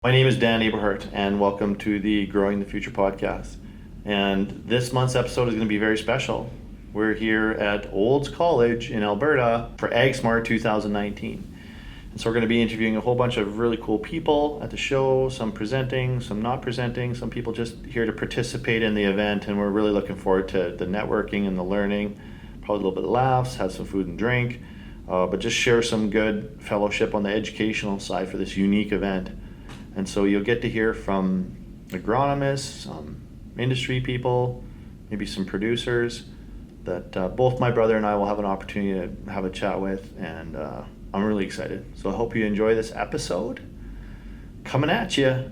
My name is Dan Eberhardt, and welcome to the Growing the Future podcast. And this month's episode is going to be very special. We're here at Olds College in Alberta for AgSmart 2019. And so we're going to be interviewing a whole bunch of really cool people at the show, some presenting, some not presenting, some people just here to participate in the event. And we're really looking forward to the networking and the learning, probably a little bit of laughs, have some food and drink, but just share some good fellowship on the educational side for this unique event. And so you'll get to hear from agronomists, some industry people, maybe some producers that both my brother and I will have an opportunity to have a chat with, and I'm really excited. So I hope you enjoy this episode. Coming at you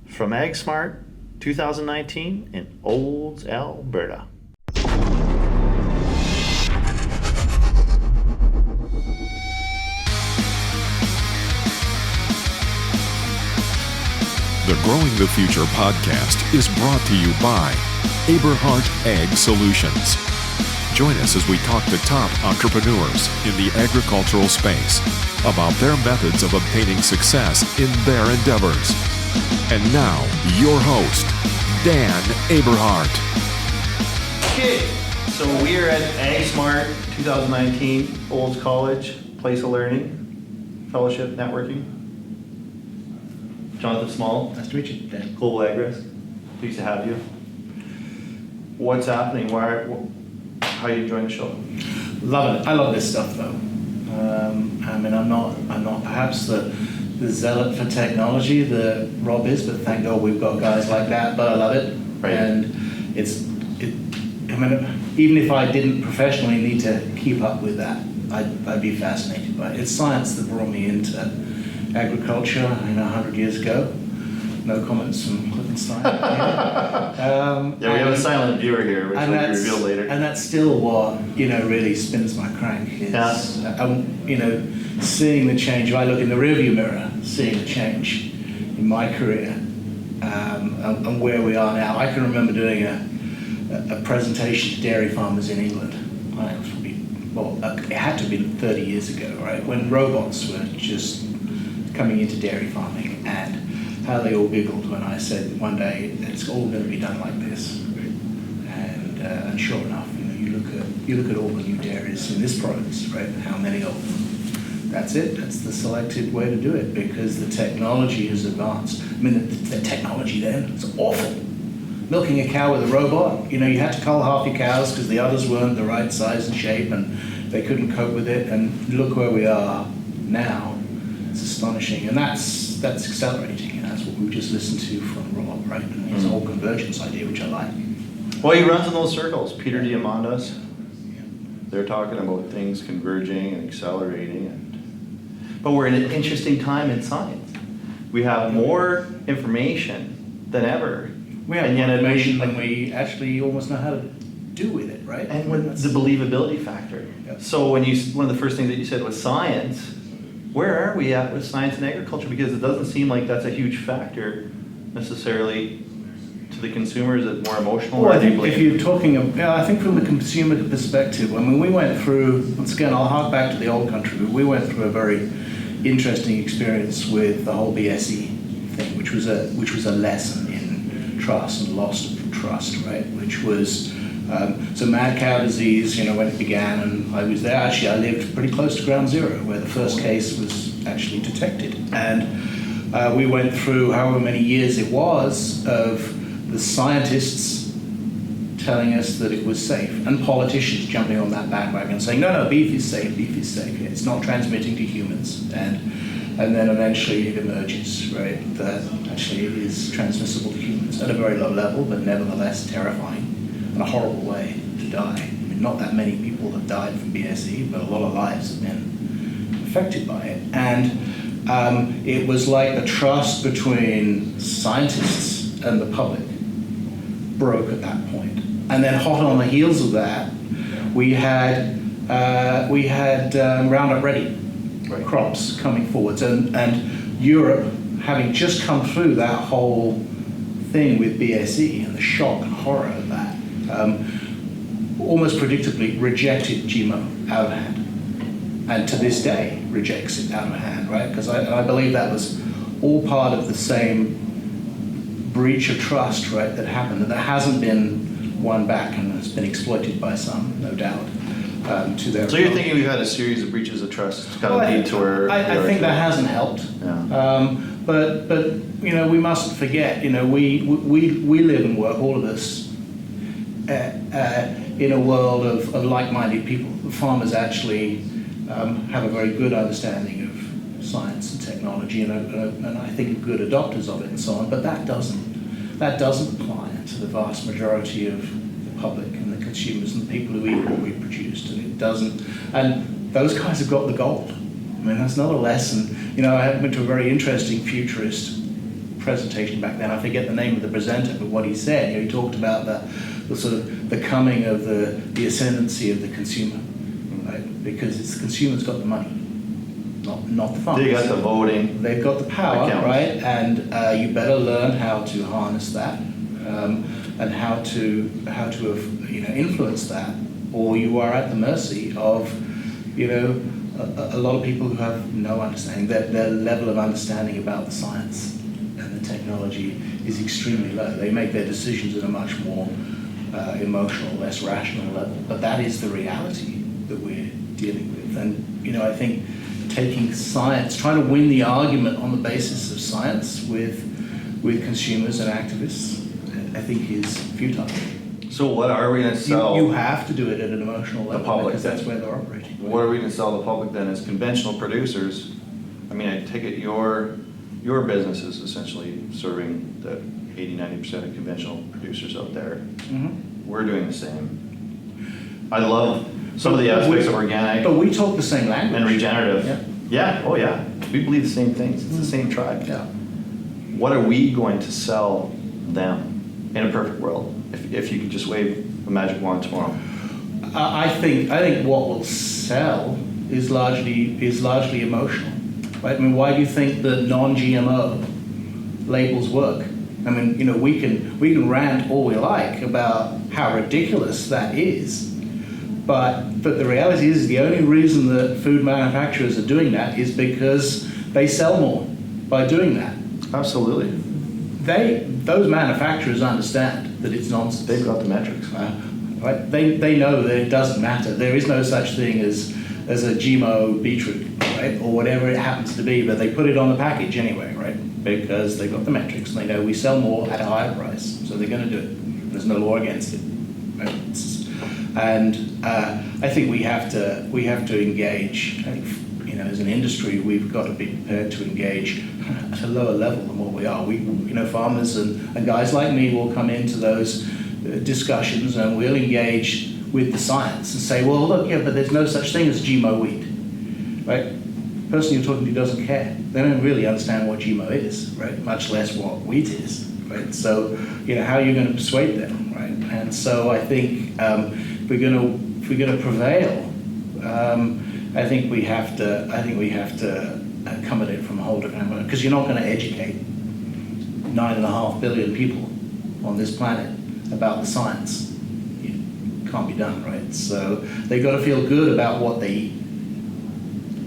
from AgSmart 2019 in Olds, Alberta. The Growing the Future podcast is brought to you by Eberhardt Ag Solutions. Join us as we talk to top entrepreneurs in the agricultural space about their methods of obtaining success in their endeavors. And now, your host, Dan Eberhardt. Okay, so we are at AgSmart 2019, Olds College, Place of Learning, Fellowship, Networking. Jonathon Small. Nice to meet you, Dan. Global Agris. Pleased to have you. What's happening? How are you enjoying the show? Love it. I love this stuff, though. I'm not perhaps the zealot for technology that Rob is, but thank God we've got guys like that. But I love it, right. And even if I didn't professionally need to keep up with that, I'd be fascinated by it. It's science that brought me into agriculture, 100 years ago. No comments from Cliftonstein. We have a silent viewer here, which we'll reveal later. And that's still what really spins my crank. Is, seeing the change. If I look in the rearview mirror, seeing the change in my career and where we are now. I can remember doing a presentation to dairy farmers in England. It had to have been 30 years ago, right? When robots were just coming into dairy farming, and how they all giggled when I said one day it's all going to be done like this. And sure enough, you look at all the new dairies in this province, right? And how many of them? That's it. That's the selected way to do it, because the technology is advanced. The technology then is awful. Milking a cow with a robot, you had to cull half your cows because the others weren't the right size and shape, and they couldn't cope with it. And look where we are now. It's astonishing, and that's accelerating, and that's what we just listened to from Rob, right? And his whole convergence idea, which I like. Well, he runs in those circles. Peter Diamondas. They're talking about things converging and accelerating, but we're in an interesting time in science. We have more information than ever. We have more information than we actually almost know how to do with it, right? And with the believability factor. Yep. So one of the first things that you said was science. Where are we at with science and agriculture? Because it doesn't seem like that's a huge factor necessarily to the consumers. Is it more emotional? Well, I think if you're talking, I think from the consumer perspective, we went through, once again, I'll hark back to the old country, but we went through a very interesting experience with the whole BSE thing, which was a lesson in trust and loss of trust, right? Which was so mad cow disease, when it began, and I was there. Actually, I lived pretty close to ground zero, where the first case was actually detected. And we went through however many years it was of the scientists telling us that it was safe, and politicians jumping on that bandwagon saying, no, beef is safe, it's not transmitting to humans. And then eventually it emerges, right, that actually it is transmissible to humans at a very low level, but nevertheless terrifying. In a horrible way to die. Not that many people have died from BSE, but a lot of lives have been affected by it. And it was like the trust between scientists and the public broke at that point. And then hot on the heels of that, we had Roundup Ready crops coming forwards, and Europe, having just come through that whole thing with BSE and the shock and horror of that, almost predictably rejected GMO out of hand, and to this day rejects it out of hand, right? Because I believe that was all part of the same breach of trust, right, that happened, that hasn't been won back and has been exploited by some, no doubt, to their. So you're thinking we've had a series of breaches of trust to kind of lead to where I think that hasn't helped. Yeah. But you know, we mustn't forget. You know, we live and work, all of us, in a world of like-minded people. Farmers actually have a very good understanding of science and technology, and I think good adopters of it and so on. But that doesn't apply to the vast majority of the public and the consumers and the people who eat what we produced, and it doesn't. And those guys have got the gold. I mean, that's not a lesson. You know, I went to a very interesting futurist presentation back then. I forget the name of the presenter, but what he said, you know, he talked about the sort of the coming of the ascendancy of the consumer, right? Because it's the consumer's got the money, not the farmers. They got the voting. They've got the power, account. right? And you better learn how to harness that and how to you know, influence that, or you are at the mercy of, you know, a lot of people who have no understanding. Their level of understanding about the science and the technology is extremely low. They make their decisions at a much more emotional, less rational level. But that is the reality that we're dealing with. And, you know, I think taking science, trying to win the argument on the basis of science with consumers and activists, I think is futile. So what are we going to sell? You have to do it at an emotional level, public, because that's where they're operating. What are we going to sell the public then as conventional producers? I mean, I take it your business is essentially serving the 80-90% of conventional producers out there. Mm-hmm. We're doing the same. I love some of the aspects of organic But we talk the same language. and regenerative. Yeah. Oh yeah. We believe the same things. It's the same tribe. Yeah. What are we going to sell them in a perfect world? If you could just wave a magic wand tomorrow. I think what will sell is largely emotional. Right? I mean, why do you think the non-GMO labels work? I mean, you know, we can rant all we like about how ridiculous that is, but the reality is the only reason that food manufacturers are doing that is because they sell more by doing that. Absolutely. Those manufacturers understand that it's nonsense. They've got the metrics. Right? They know that it doesn't matter. There is no such thing as a GMO beetroot, right, or whatever it happens to be, but they put it on the package anyway, right? Because they've got the metrics and they know we sell more at a higher price, so they're going to do it. There's no law against it. Right? And I think we have to engage. I think, you know, as an industry, we've got to be prepared to engage at a lower level than what we are. Farmers and guys like me will come into those discussions and we'll engage with the science and say, well, look, yeah, but there's no such thing as GMO wheat, right? The person you're talking to doesn't care. They don't really understand what GMO is, right? Much less what wheat is, right? So, you know, how are you going to persuade them, right? And so I think if we're going to prevail, I think we have to come at it from a whole different angle, because you're not going to educate 9.5 billion people on this planet about the science. It can't be done, right? So they've got to feel good about what they eat.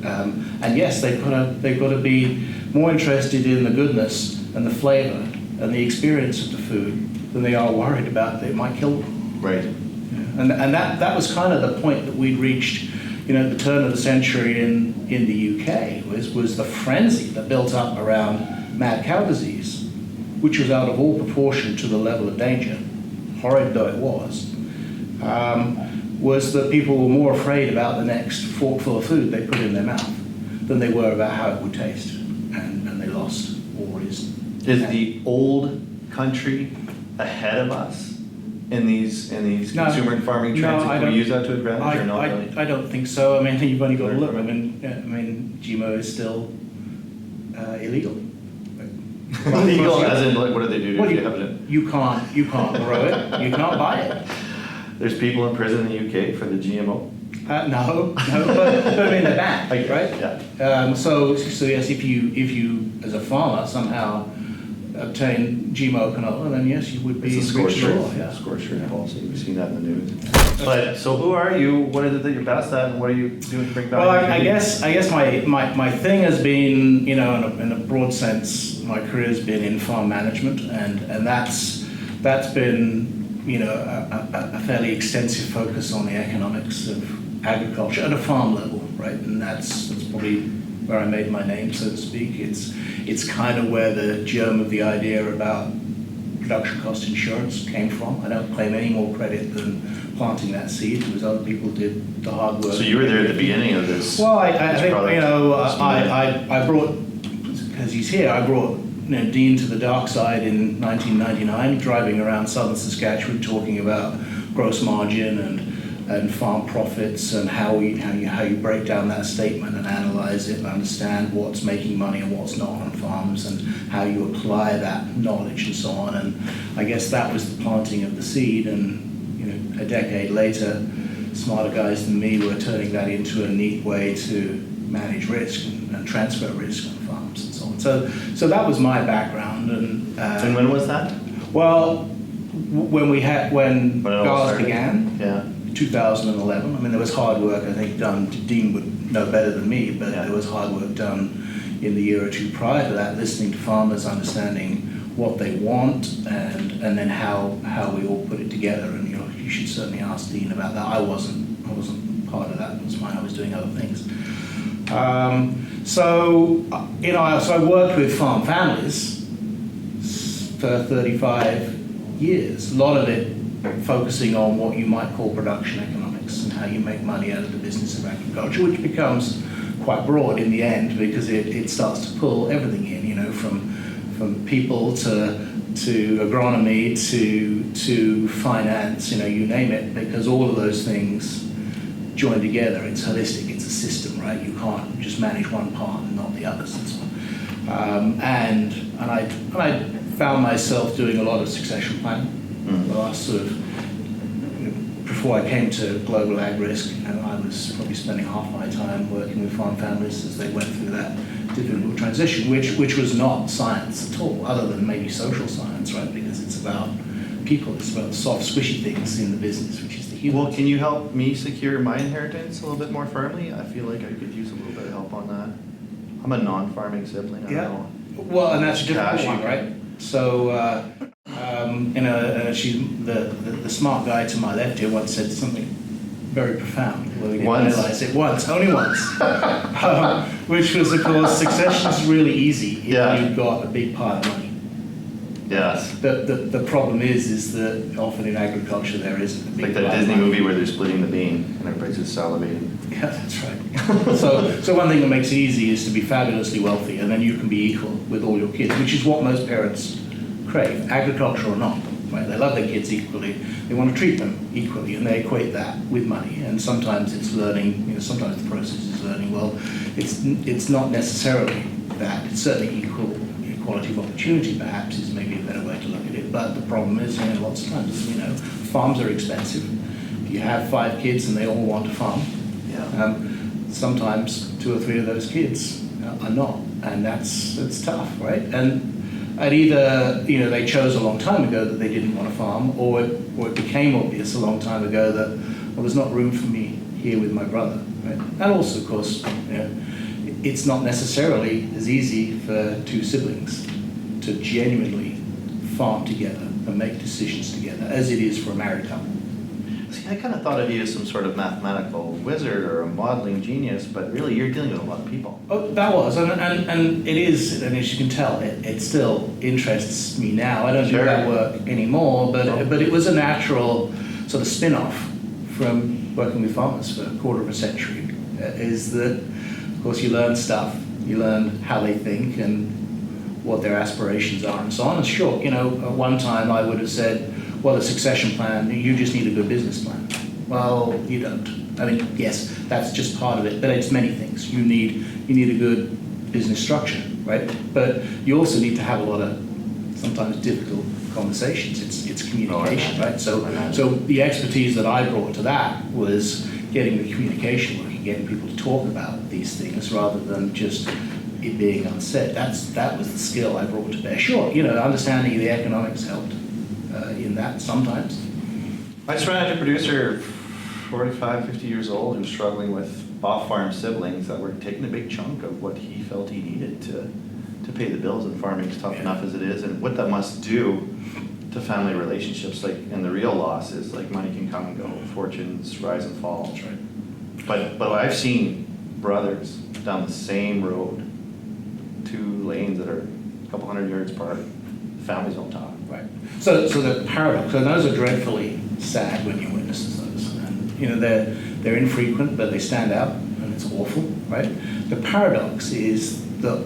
And yes, they've got to be more interested in the goodness and the flavor and the experience of the food than they are worried about that it might kill them. Right. And that was kind of the point that we'd reached, you know, at the turn of the century in the UK, was the frenzy that built up around mad cow disease, which was out of all proportion to the level of danger, horrid though it was that people were more afraid about the next forkful of food they put in their mouth than they were about how it would taste, and they lost all reason. Is the old country ahead of us in these consumer and farming trends? Can we use that to advantage or not really? I don't think so. I mean, you've only got to look. I mean, GMO is still illegal. Illegal as in, like, what do they do to Well, you have it? You can't grow it. You can't buy it. There's people in prison in the UK for the GMO. No, but I mean they're banned, right? Yeah. So yes, if you as a farmer somehow obtain GMO canola, then yes, you would be It's a breach scorcher. the law. Yeah. Scorcher policy. We've seen that in the news. But so who are you? What is it that you're best at, and what are you doing to bring value? Well, to I community? guess my thing has been, in a broad sense, my career has been in farm management, and that's been, a fairly extensive focus on the economics of agriculture at a farm level, right? And that's probably where I made my name, so to speak. It's kind of where the germ of the idea about production cost insurance came from. I don't claim any more credit than planting that seed, because other people did the hard work. So you were there at the beginning of this. Well, I think, product. I brought, because he's here, I brought Dean to the dark side in 1999, driving around southern Saskatchewan, talking about gross margin and farm profits, and how you break down that statement and analyze it and understand what's making money and what's not on farms, and how you apply that knowledge and so on. And I guess that was the planting of the seed, and a decade later, smarter guys than me were turning that into a neat way to manage risk and transfer risk on farms and so on. So that was my background. And when was that? Well, when it all GARS started? began, Yeah. 2011. I mean, there was hard work, I think, done. Dean would know better than me, but Yeah. there was hard work done in the year or two prior to that, listening to farmers, understanding what they want, and then how we all put it together. And you should certainly ask Dean about that. I wasn't part of that. It was fine. I was doing other things. So I worked with farm families for 35 years. A lot of it focusing on what you might call production economics and how you make money out of the business of agriculture, which becomes quite broad in the end, because it starts to pull everything in, from people to agronomy to finance, you name it, because all of those things join together. It's holistic, it's a system, right? You can't just manage one part and not the others and so on. And I found myself doing a lot of succession planning. The last sort of, before I came to Global Ag Risk, I was probably spending half my time working with farm families as they went through that difficult transition, which was not science at all, other than maybe social science, right? Because it's about people, it's about soft, squishy things in the business, which is the human. Well, can you help me secure my inheritance a little bit more firmly? I feel like I could use a little bit of help on that. I'm a non-farming sibling. I don't know. Well, and that's a difficult Cash, one, you right? So, the smart guy to my left here once said something very profound. Well, we didn't Once? realize it once, only once. Which was, of course, succession is really easy if you've got a big pile of money. Yes. The problem is that often in agriculture there isn't a big Like pile that of Disney money. movie where they're splitting the bean and everybody's just salivating. Yeah, that's right. So one thing that makes it easy is to be fabulously wealthy, and then you can be equal with all your kids, which is what most parents crave, agriculture or not. Right? They love their kids equally. They want to treat them equally, and they equate that with money. And sometimes it's learning. Sometimes the process is learning. Well, it's not necessarily that. It's certainly equality of opportunity. Perhaps is maybe a better way to look at it. But the problem is, lots of times, farms are expensive. If you have 5 kids and they all want to farm, sometimes 2 or 3 of those kids are not, and that's tough, right? And either they chose a long time ago that they didn't want to farm, or it became obvious a long time ago that there's not room for me here with my brother, right? And also, of course, it's not necessarily as easy for 2 siblings to genuinely farm together and make decisions together as it is for a married couple. See, I kind of thought of you as some sort of mathematical wizard or a modeling genius, but really you're dealing with a lot of people. Oh, that was, and it is, and as you can tell, it still interests me now. I don't do that work anymore, but it was a natural sort of spin-off from working with farmers for a quarter of a century. Is that, of course, you learn stuff, you learn how they think and what their aspirations are and so on. And sure, at one time I would have said, well, a succession plan, you just need a good business plan. Well, you don't. I mean, yes, that's just part of it, but it's many things. You need a good business structure, right? But you also need to have a lot of sometimes difficult conversations. It's communication, right? So the expertise that I brought to that was getting the communication working, getting people to talk about these things rather than just it being unsaid. That was the skill I brought to bear. Sure, understanding the economics helped in that sometimes. I just ran into a producer, 45, 50 years old, who's struggling with off-farm siblings that were taking a big chunk of what he felt he needed to pay the bills, and farming's tough enough as it is, and what that must do to family relationships, and the real loss is money can come and go, fortunes rise and fall. That's right. But I've seen brothers down the same road, 2 lanes that are a couple hundred yards apart, families don't talk. Right. So the paradox, and those are dreadfully sad when you witness those. And, they're infrequent, but they stand out, and it's awful, right? The paradox is that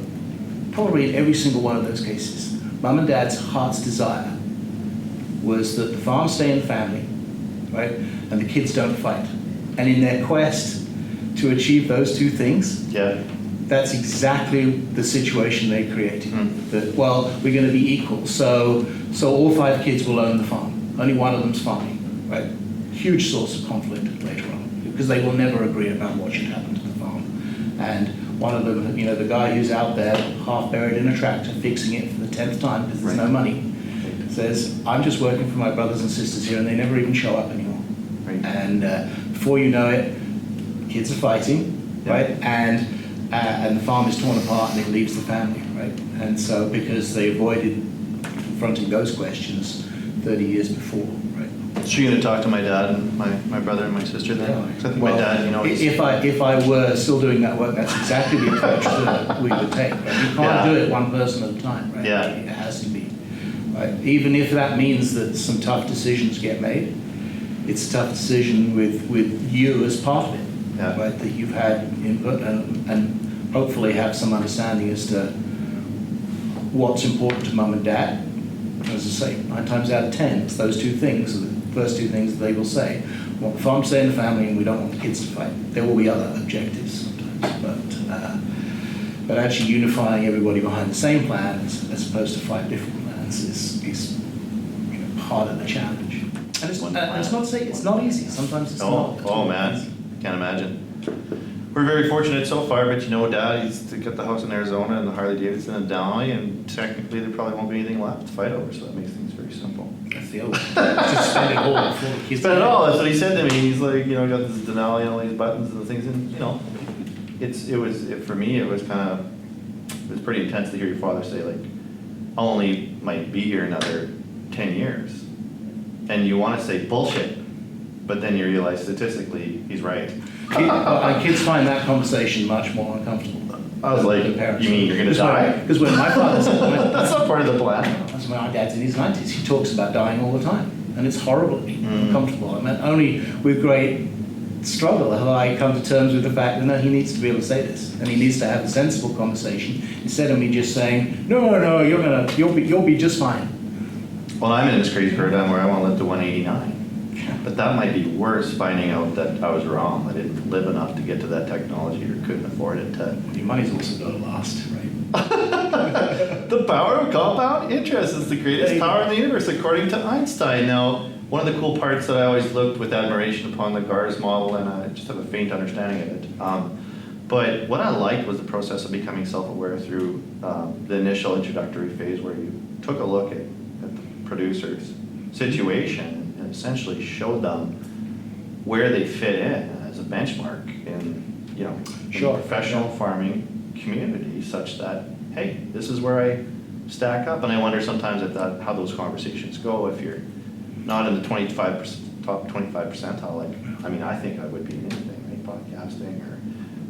probably in every single one of those cases, mum and dad's heart's desire was that the farm stay in the family, right, and the kids don't fight. And in their quest to achieve those 2 things, that's exactly the situation they created. That, well, we're going to be equal, so all 5 kids will own the farm. Only one of them's farming, right? Huge source of conflict later on, because they will never agree about what should happen to the farm. And one of them, the guy who's out there half buried in a tractor fixing it for the 10th time because there's no money, says, I'm just working for my brothers and sisters here, and they never even show up anymore. Right. And before you know it, kids are fighting, right? And the farm is torn apart and it leaves the family, right? And so because they avoided confronting those questions 30 years before, right? So you're going to talk to my dad and my brother and my sister then? 'Cause I think my dad, if I were still doing that work, that's exactly the approach that we would take. Right? You can't do it one person at a time, right? Yeah. It has to be, right? Even if that means that some tough decisions get made, it's a tough decision with you as part of it, right? That you've had input and hopefully have some understanding as to what's important to mum and dad. As I say, 9 times out of 10, it's those 2 things, the first 2 things that they will say. We want the farm to stay in the family, and we don't want the kids to fight. There will be other objectives sometimes, but actually unifying everybody behind the same plan as opposed to 5 different plans is part of the challenge. And it's not to say it's not easy. Sometimes it's not. Oh man, can't imagine. We're very fortunate so far, but Dad, he's got the house in Arizona and the Harley Davidson in Denali, and technically there probably won't be anything left to fight over, so that makes things very simple. That's the other one. Just spend it all before the kids. Spend it all. That's what he said to me. He's like, got this Denali and all these buttons and the things, and for me, it was pretty intense to hear your father say I'll only might be here another 10 years, and you want to say bullshit, but then you realize statistically he's right. Kids find that conversation much more uncomfortable. I was like, you mean you're going to die? Because when my father's that's not part of the plan. That's when my dad's in his 90s. He talks about dying all the time, and it's horribly uncomfortable. I mean, only with great struggle have I come to terms with the fact that no, he needs to be able to say this, and he needs to have a sensible conversation instead of me just saying, no, you'll be just fine. Well, I'm in this crazy paradigm where I want to live to 189. But that might be worse, finding out that I was wrong. I didn't live enough to get to that technology or couldn't afford it. Your money's also got to last, right? The power of compound interest is the greatest power in the universe, according to Einstein. Now, one of the cool parts that I always looked with admiration upon the GARS model, and I just have a faint understanding of it. But what I liked was the process of becoming self-aware through the initial introductory phase where you took a look at the producer's situation and essentially showed them where they fit in as a benchmark in the professional farming community, such that, hey, this is where I stack up. And I wonder sometimes how those conversations go if you're not in the top 25 percentile. I think I would be in anything, right? Podcasting or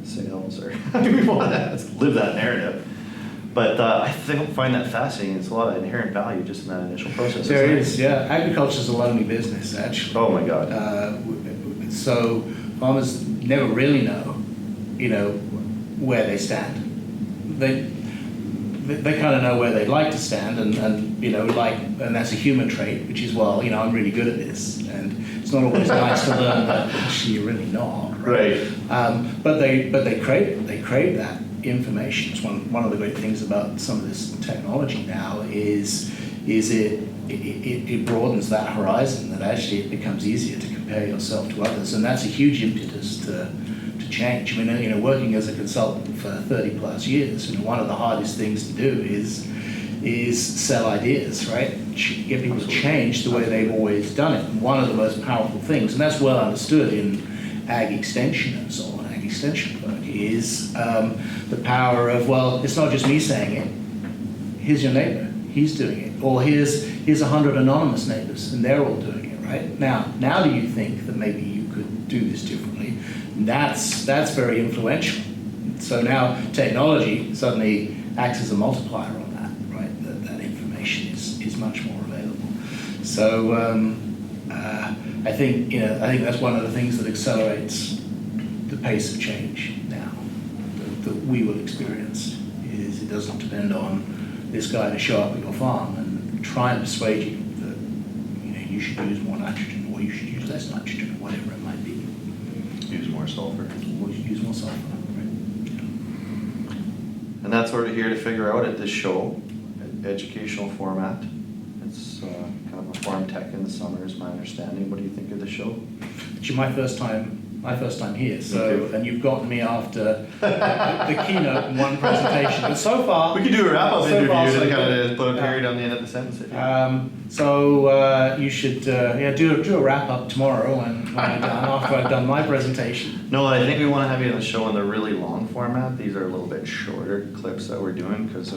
sales, or we want to live that narrative. But I find that fascinating. It's a lot of inherent value just in that initial process. There is, yeah. Agriculture is a lonely business, actually. Oh my God. So farmers never really know, where they stand. They kind of know where they'd like to stand, and that's a human trait, which is, I'm really good at this, and it's not always nice to learn that actually you're really not. Right. But they crave that information. It's one of the great things about some of this technology now is it broadens that horizon, that actually it becomes easier to compare yourself to others, and that's a huge impetus to change. I mean, working as a consultant for 30 plus years, one of the hardest things to do is sell ideas, right? Get people to change the way they've always done it. And one of the most powerful things, and that's well understood in ag extension and so on, ag extension work, is the power of, well, it's not just me saying it. Here's your neighbor, he's doing it. Or here's 100 anonymous neighbors, and they're all doing it, right? Now do you think that maybe you could do this differently? That's very influential. So now technology suddenly acts as a multiplier on that, right? That information is much more available. So I think that's one of the things that accelerates the pace of change now that we will experience. Is it doesn't depend on this guy to show up at your farm and try and persuade you that you should use more nitrogen or you should use less nitrogen or whatever it might be. Use more sulfur. Or you should use more sulfur. Right? And that's what we're here to figure out at this show, educational format. It's kind of a farm tech in the summer is my understanding. What do you think of the show? It's my first time here, so, and you've gotten me after the keynote and one presentation. But so far, we could do a wrap-up interview so and kind of put a period on the end of the sentence. So you should do a wrap-up tomorrow when I'm done, after I've done my presentation. No, I think we want to have you on the show in the really long format. These are a little bit shorter clips that we're doing because,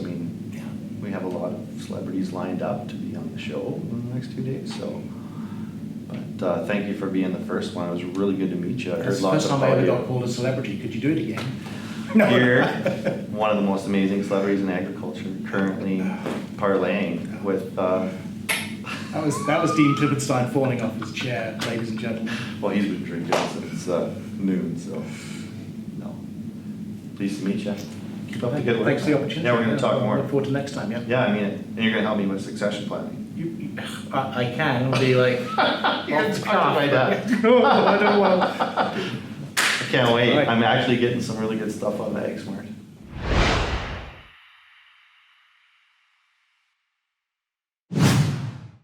we have a lot of celebrities lined up to be on the show in the next 2 days. So. But thank you for being the first one. It was really good to meet you. I That's the first time I ever got called a celebrity. Could you do it again? No. You're one of the most amazing celebrities in agriculture, currently parlaying with... That was Dean Klippenstein falling off his chair, ladies and gentlemen. Well, he's been drinking since noon, so... No. Pleased to meet you. Keep up the good work. Thanks for the opportunity. Yeah, we're going to talk more. Look forward to next time, yeah? Yeah, and you're going to help me with succession planning. I can. It'll be like... You're talking my dad. No, I don't want to... I can't wait. Right. I'm actually getting some really good stuff on the Egg Smart.